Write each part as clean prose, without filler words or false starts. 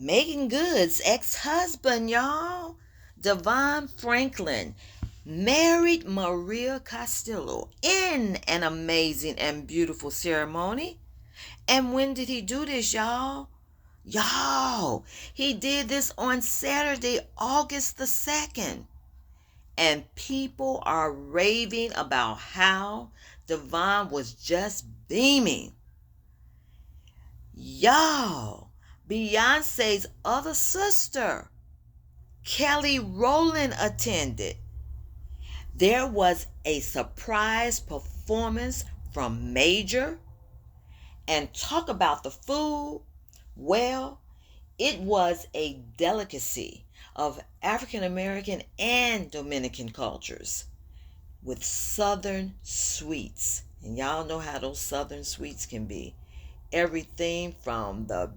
Meagan Good's ex-husband, y'all, DeVon Franklin, married Maria Castillo in an amazing and beautiful ceremony. And when did he do this, y'all? Y'all, he did this on Saturday, August the 2nd. And people are raving about how DeVon was just beaming. Y'all, Beyonce's other sister, Kelly Rowland, attended. There was a surprise performance from Major. And talk about the food. Well, it was a delicacy of African American and Dominican cultures with Southern sweets. And y'all know how those Southern sweets can be. Everything from the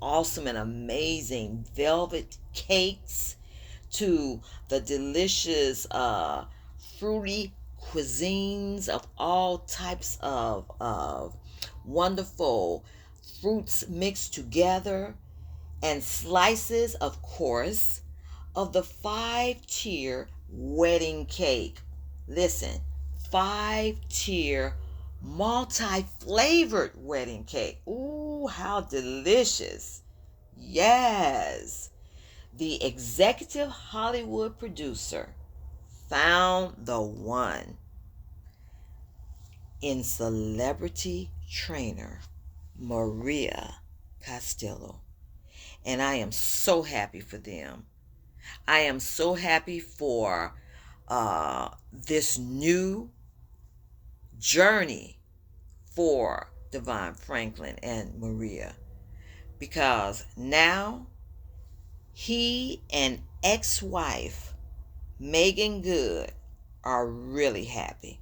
awesome and amazing velvet cakes to the delicious fruity cuisines of all types of wonderful fruits mixed together, and slices, of course, of the 5-tier wedding cake. Listen, 5-tier multi-flavored wedding cake. Ooh, how delicious. Yes. The executive Hollywood producer found the one in celebrity trainer Maria Castillo. And I am so happy for them. I am so happy for this new journey for DeVon Franklin and Maria, because now he and ex-wife Meagan Good are really happy.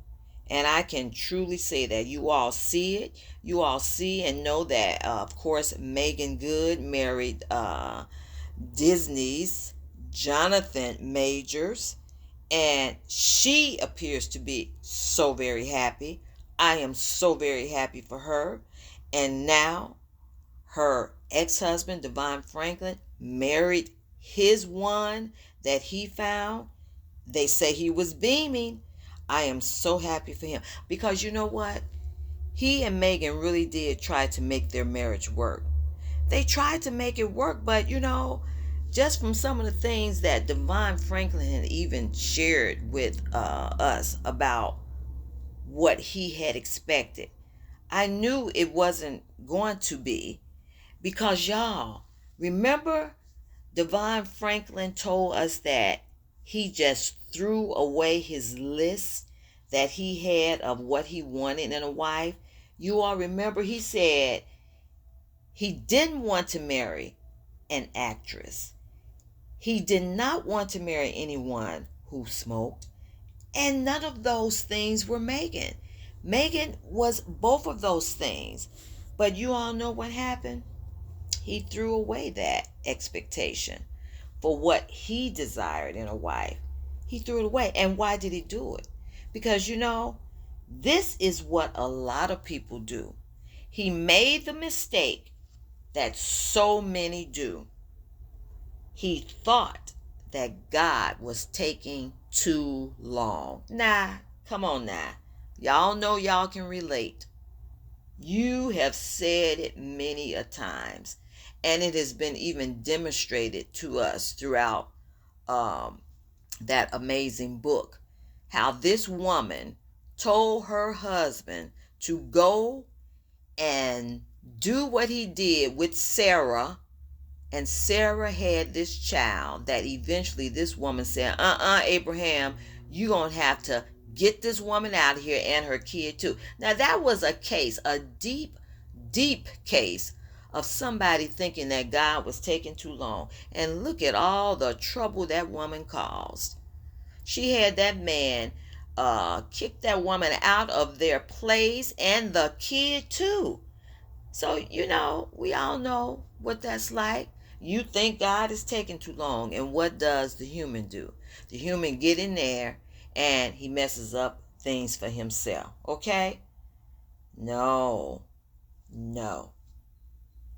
And I can truly say that you all see it. You all see and know that, of course, Meagan Good married Disney's Jonathan Majors. And she appears to be so very happy. I am so very happy for her. And now her ex-husband, DeVon Franklin, married his one that he found. They say he was beaming. I am so happy for him, because you know what? He and Meagan really did try to make their marriage work. They tried to make it work, but just from some of the things that DeVon Franklin had even shared with us about what he had expected, I knew it wasn't going to be, because y'all, remember DeVon Franklin told us that he just threw away his list that he had of what he wanted in a wife. You all remember he said he didn't want to marry an actress. He did not want to marry anyone who smoked. And none of those things were Meagan. Meagan was both of those things. But you all know what happened? He threw away that expectation for what he desired in a wife. He threw it away. And why did he do it? Because this is what a lot of people do. He made the mistake that so many do. He thought that God was taking too long. Nah, come on now. Y'all know y'all can relate. You have said it many a times, and it has been even demonstrated to us throughout that amazing book, how this woman told her husband to go and do what he did with Sarah. And Sarah had this child that eventually this woman said, Abraham, you're going to have to get this woman out of here and her kid too. Now that was a case, a deep, deep case of somebody thinking that God was taking too long. And look at all the trouble that woman caused. She had that man kick that woman out of their place and the kid too. So, we all know what that's like. You think God is taking too long, and what does the human do? The human get in there and he messes up things for himself, okay? No.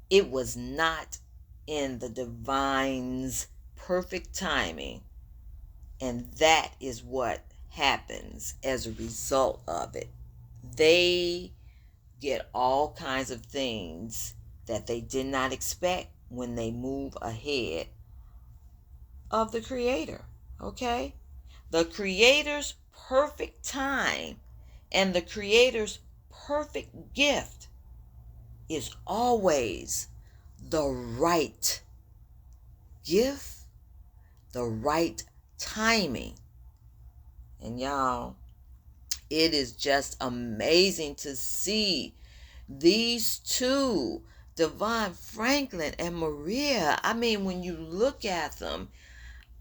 It was not in the divine's perfect timing. And that is what happens as a result of it. They get all kinds of things that they did not expect when they move ahead of the Creator. Okay? The Creator's perfect time and the Creator's perfect gift is always the right gift, the right timing. And y'all, it is just amazing to see these two, DeVon Franklin and Maria. I mean, when you look at them,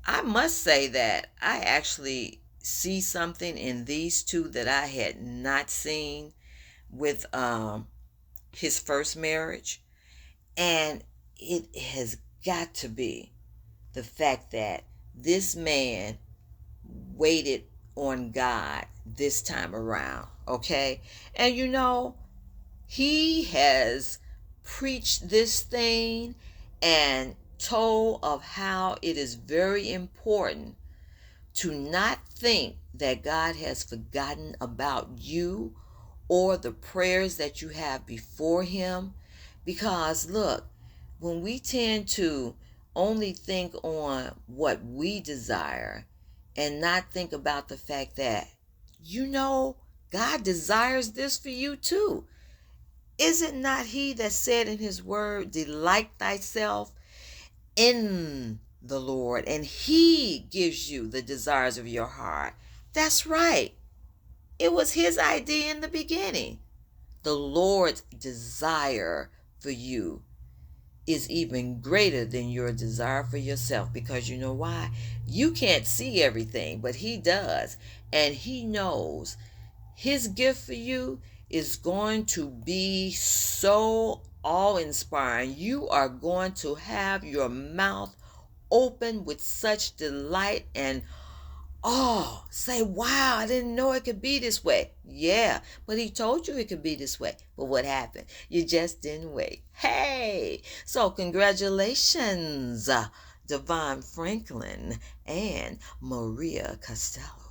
I must say that I actually see something in these two that I had not seen with his first marriage. And it has got to be the fact that this man waited on God this time around, okay? And you know, he has preached this thing and told of how it is very important to not think that God has forgotten about you or the prayers that you have before him. Because look, when we tend to only think on what we desire and not think about the fact that, you know, God desires this for you too. Is it not he that said in his word, delight thyself in the Lord, and he gives you the desires of your heart? That's right. It was his idea in the beginning. The Lord's desire for you is even greater than your desire for yourself, because you know why? You can't see everything, but he does. And he knows his gift for you is going to be so awe-inspiring. You are going to have your mouth open with such delight and say, wow, I didn't know it could be this way. Yeah, but he told you it could be this way. But what happened? You just didn't wait. Hey, so congratulations, DeVon Franklin and Maria Castillo.